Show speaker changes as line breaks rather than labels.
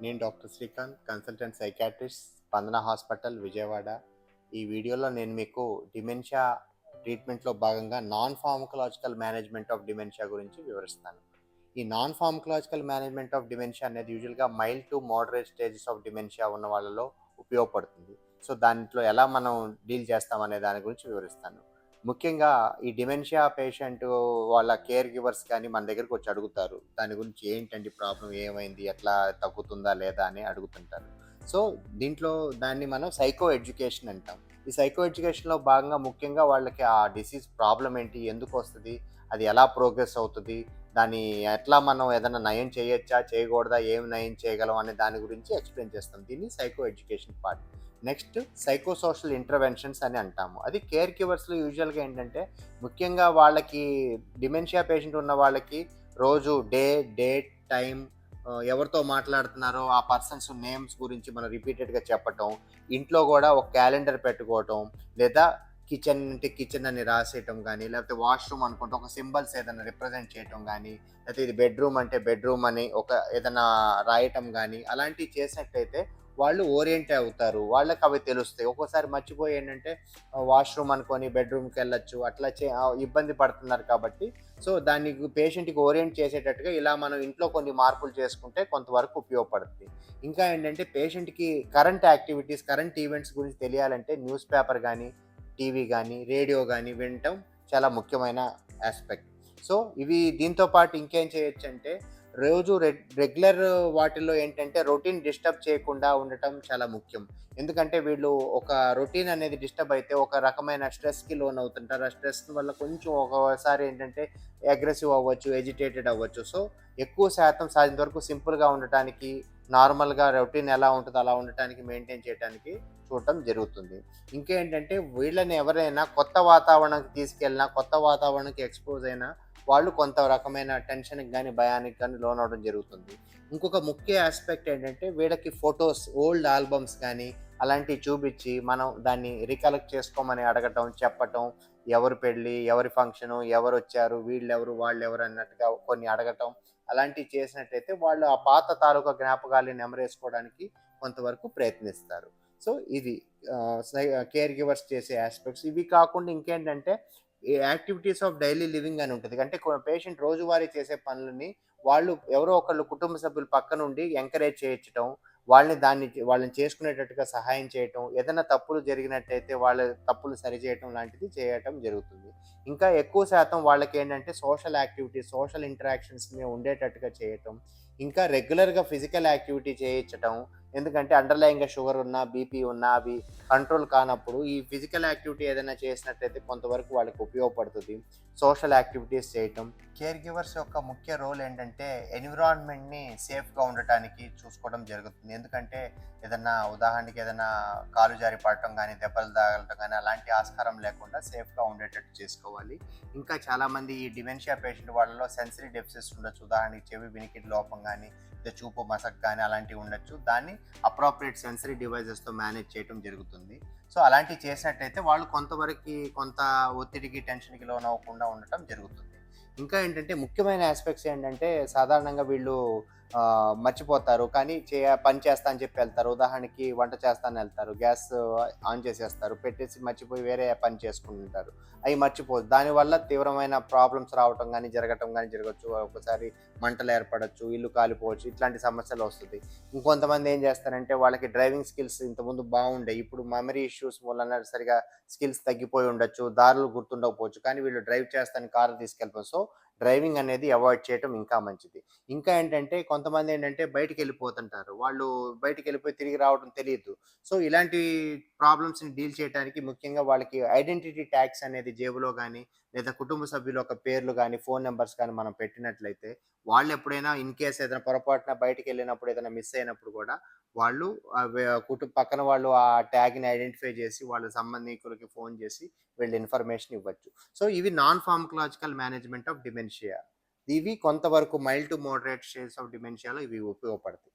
నేను doctor Srikanth, consultant psychiatrist, స్పందన hospital, Vijayawada. ఈ వీడియోలో నేను మీకు డిమెన్షియా ట్రీట్మెంట్లో భాగంగా non pharmacological management of dementia గురించి వివరిస్తాను. ఈ non pharmacological management of dementia అనేది యూజువల్గా mild to moderate stages of dementia ఉన్న వాళ్ళలో ఉపయోగపడుతుంది. సో దాంట్లో ఎలా మనం డీల్ చేస్తామనే దాని గురించి వివరిస్తాను. ముఖ్యంగా ఈ డిమెన్షియా పేషెంట్ వాళ్ళ కేర్ గివర్స్ కానీ మన దగ్గరికి వచ్చి అడుగుతారు. దాని గురించి ఏంటండి ప్రాబ్లమ్ ఏమైంది? ఎట్లా తగ్గుతుందా లేదా అని అడుగుతుంటారు. సో దీంట్లో దాన్ని మనం సైకో ఎడ్యుకేషన్ అంటాం. ఈ సైకో ఎడ్యుకేషన్‌లో భాగంగా ముఖ్యంగా వాళ్ళకి ఆ డిసీజ్ ప్రాబ్లమ్ ఏంటి? ఎందుకొస్తది? అది ఎలా ప్రోగ్రెస్ అవుతది? దాన్ని ఎట్లా మనం ఏదైనా నయం చేయొచ్చా? చేయకూడదా? ఏమి నయం చేయగలం అనే దాని గురించి ఎక్స్‌ప్లెయిన్ చేస్తాం. దీన్ని psycho education part. Next psycho social interventions అని అంటాము. అది కేర్ గివర్స్‌లో యూజువల్‌గా ఏంటంటే, ముఖ్యంగా వాళ్ళకి డిమెన్షియా పేషెంట్ ఉన్న వాళ్ళకి రోజు డే, డేట్, టైమ్ ఎవరితో మాట్లాడుతున్నారో ఆ పర్సన్స్ నేమ్స్ గురించి మనం రిపీటెడ్‌గా చెప్పటం. ఇంట్లో గూడా ఒక క్యాలెండర్ పెట్టుకోవటం. లేదా కిచెన్ అంటే కిచెన్ అని రాసేయటం గానీ, లేకపోతే వాష్‌రూమ్ అనుకుంటే ఒక సింబల్స్ ఏదైనా రిప్రజెంట్ చేయటం గానీ, లేకపోతే ఇది బెడ్‌రూమ్ అంటే బెడ్‌రూమ్ అని ఒక ఏదైనా రాయటం గానీ, అలాంటివి చేసినట్టయితే వాళ్ళు ఓరియంట్ అవుతారు. వాళ్ళకవి తెలుస్తాయి. ఒక్కోసారి మర్చిపోయి ఏంటంటే వాష్‌రూమ్ అనుకోని బెడ్‌రూమ్‌కెళ్ళొచ్చు. అట్లా ఇబ్బంది పడుతున్నారు కాబట్టి, సో దాన్ని పేషెంట్‌కి ఓరియంట్ చేసేటట్టుగా ఇలా మనం ఇంట్లో కొన్ని మార్పులు చేసుకుంటే కొంతవరకు ఉపయోగపడుతుంది. ఇంకా ఏంటంటే పేషెంట్‌కి కరెంట్ యాక్టివిటీస్, కరెంట్ ఈవెంట్స్ గురించి తెలియాలంటే న్యూస్ పేపర్ గానీ, టీవీ గానీ, రేడియో గానీ వినటం చాలా ముఖ్యమైన యాస్పెక్ట్. సో ఇవి దీంతో పాటు ఇంకేం చేయొచ్చంటే రోజు రెగ్యులర్ వాటిల్లో ఏంటంటే రొటీన్ డిస్టర్బ్ చేయకుండా ఉండటం చాలా ముఖ్యం. ఎందుకంటే వీళ్ళు ఒక రొటీన్ అనేది డిస్టర్బ్ అయితే ఒక రకమైన స్ట్రెస్‌కి లోనవుతుంటారు. ఆ స్ట్రెస్ వల్ల కొంచెం ఒక్కోసారి ఏంటంటే అగ్రెసివ్ అవ్వచ్చు, ఎజిటేటెడ్ అవ్వచ్చు. సో ఎక్కువ శాతం సాధ్యమైనంత వరకు సింపుల్‌గా ఉండటానికి, నార్మల్‌గా రొటీన్ ఎలా ఉంటదో అలా ఉండటానికి మెయింటైన్ చేయటానికి చూడటం జరుగుతుంది. ఇంకేంటంటే వీళ్ళని ఎవరైనా కొత్త వాతావరణంకి తీసుకెళ్ళినా, కొత్త వాతావరణంకి ఎక్స్‌పోజ్ అయినా వాళ్ళు కొంత రకమైన టెన్షన్‌కి గాని, భయానికి గాని లోనవ్వడం జరుగుతుంది. ఇంకొక ముఖ్య యాస్పెక్ట్ ఏంటంటే వీళ్ళకి ఫోటోస్, ఓల్డ్ ఆల్బమ్స్ గానీ, అలాంటివి చూపిచ్చి మనం దాన్ని రికలెక్ట్ చేసుకోమని అడగటం, చెప్పటం. ఎవరి పెళ్లి, ఎవరి ఫంక్షను, ఎవరొచ్చారు, వీళ్ళెవరు, వాళ్ళెవరు అన్నట్టుగా కొన్ని అడగటం. అలాంటివి చేసినట్టయితే వాళ్ళు ఆ పాత తాలూకా జ్ఞాపకాల్ని నెమరేసుకోవడానికి కొంతవరకు ప్రయత్నిస్తారు. సో ఇది కేర్ గివర్స్ చేసే యాస్పెక్ట్స్. ఇవి కాకుండా ఇంకేంటంటే ఈ యాక్టివిటీస్ ఆఫ్ డైలీ లివింగ్ అని ఉంటది. అంటే పేషెంట్ రోజువారీ చేసే పనులని వాళ్ళు ఎవరో ఒకళ్ళు కుటుంబ సభ్యులు పక్కనుండి ఎంకరేజ్ చేయించటం, వాళ్ళని చేసుకునేటట్టుగా సహాయం చేయటం, ఏదైనా తప్పులు జరిగినట్టయితే వాళ్ళ తప్పులు సరిచేయటం లాంటిది చేయటం జరుగుతుంది. ఇంకా ఎక్కువ శాతం వాళ్ళకేంటంటే సోషల్ యాక్టివిటీస్, సోషల్ ఇంటరాక్షన్స్‌ని ఉండేటట్టుగా చేయటం, ఇంకా రెగ్యులర్‌గా ఫిజికల్ యాక్టివిటీ చేయించటం. ఎందుకంటే అండర్‌లైన్‌గా షుగర్ ఉన్నా, బీపీ ఉన్నా అవి కంట్రోల్ కానప్పుడు ఈ ఫిజికల్ యాక్టివిటీ ఏదైనా చేసినట్టయితే కొంతవరకు వాళ్ళకి ఉపయోగపడుతుంది. సోషల్ యాక్టివిటీస్ చేయటం. కేర్ గివర్స్ యొక్క ముఖ్య రోల్ ఏంటంటే ఎన్విరాన్మెంట్‌ని సేఫ్‌గా ఉండటానికి చూసుకోవడం జరుగుతుంది. ఎందుకంటే ఉదాహరణకి ఏదైనా కాలు జారి పడటం గానీ, దెబ్బలు తగలటం గానీ అలాంటి ఆస్కారం లేకుండా సేఫ్‌గా ఉండేటట్టు చేసుకోవాలి. ఇంకా చాలామంది ఈ డిమెన్షియా పేషెంట్ వాళ్ళలో సెన్సరీ డెఫిసిట్స్ ఉండొచ్చు. ఉదాహరణకి చెవి వినికిడి లోపం గానీ, లేదా చూపు మసక గానీ అలాంటివి ఉండొచ్చు. దాన్ని అప్రాప్రియేట్ సెన్సరీ డివైజెస్‌తో మేనేజ్ చేయటం జరుగుతుంది. సో అలాంటివి చేసినట్టయితే వాళ్ళు కొంత ఒత్తిడికి, టెన్షన్‌కి లోనవ్వకుండా ఉండటం జరుగుతుంది. ఇంకా ఏంటంటే ముఖ్యమైన యాస్పెక్ట్స్ ఏంటంటే సాధారణంగా వీళ్ళు మర్చిపోతారు. కానీ పని చేస్తా అని చెప్పి వెళ్తారు. ఉదాహరణకి వంట చేస్తా అని వెళ్తారు. గ్యాస్ ఆన్ చేసేస్తారు. పెట్టేసి మర్చిపోయి వేరే పని చేసుకుంటుంటారు. అయి మర్చిపోదు. దానివల్ల తీవ్రమైన ప్రాబ్లమ్స్ రావటం గానీ, జరగటం గానీ జరగొచ్చు. ఒక్కోసారి మంటలు ఏర్పడొచ్చు, ఇల్లు కాలిపోవచ్చు. ఇట్లాంటి సమస్యలు వస్తది. ఇంకొంతమంది ఏం చేస్తారంటే వాళ్ళకి డ్రైవింగ్ స్కిల్స్ ఇంతకుముందు బాగుండేయి. ఇప్పుడు మెమరీ ఇష్యూస్ వలన సరిగా స్కిల్స్ తగ్గిపోయి ఉండొచ్చు. దారులు గుర్తుండకపోవచ్చు. కానీ వీళ్ళు డ్రైవ్ చేస్తానికి కారు తీసుకెళ్ళిపోయి సో డ్రైవింగ్ అనేది అవాయిడ్ చేయటం ఇంకా మంచిది. ఇంకా ఏంటంటే కొంతమందేంటంటే బయటికెళ్ళిపోతుంటారు. వాళ్ళు బయటికెళ్ళిపోయి తిరిగి రావడం తెలీదు. సో ఇలాంటి ప్రాబ్లమ్స్‌ని డీల్ చేయటానికి ముఖ్యంగా వాళ్ళకి ఐడెంటిటీ ట్యాగ్స్ అనేది జేబులో గానీ, లేదా కుటుంబ సభ్యుల యొక్క పేర్లు గానీ, ఫోను నంబర్స్ గానీ మనం పెట్టినట్లయితే, వాళ్ళెప్పుడైనా ఇన్ కేస్ ఏదైనా పొరపాటున బయటికెళ్ళినప్పుడు ఏదైనా మిస్ అయినప్పుడు గూడా వాళ్ళు పక్కన వాళ్ళు ఆ ట్యాగ్‌ని ఐడెంటిఫై జేసి వాళ్ళ సంబంధీకులకి ఫోను జేసి వీళ్ళు ఇన్ఫర్మేషన్ ఇవ్వచ్చు. సో ఇవి non pharmacological management of dementia. ఇవి కొంతవరకు mild to moderate stage of డిమెన్షియాలో ఇవి ఉపయోగపడతాయి.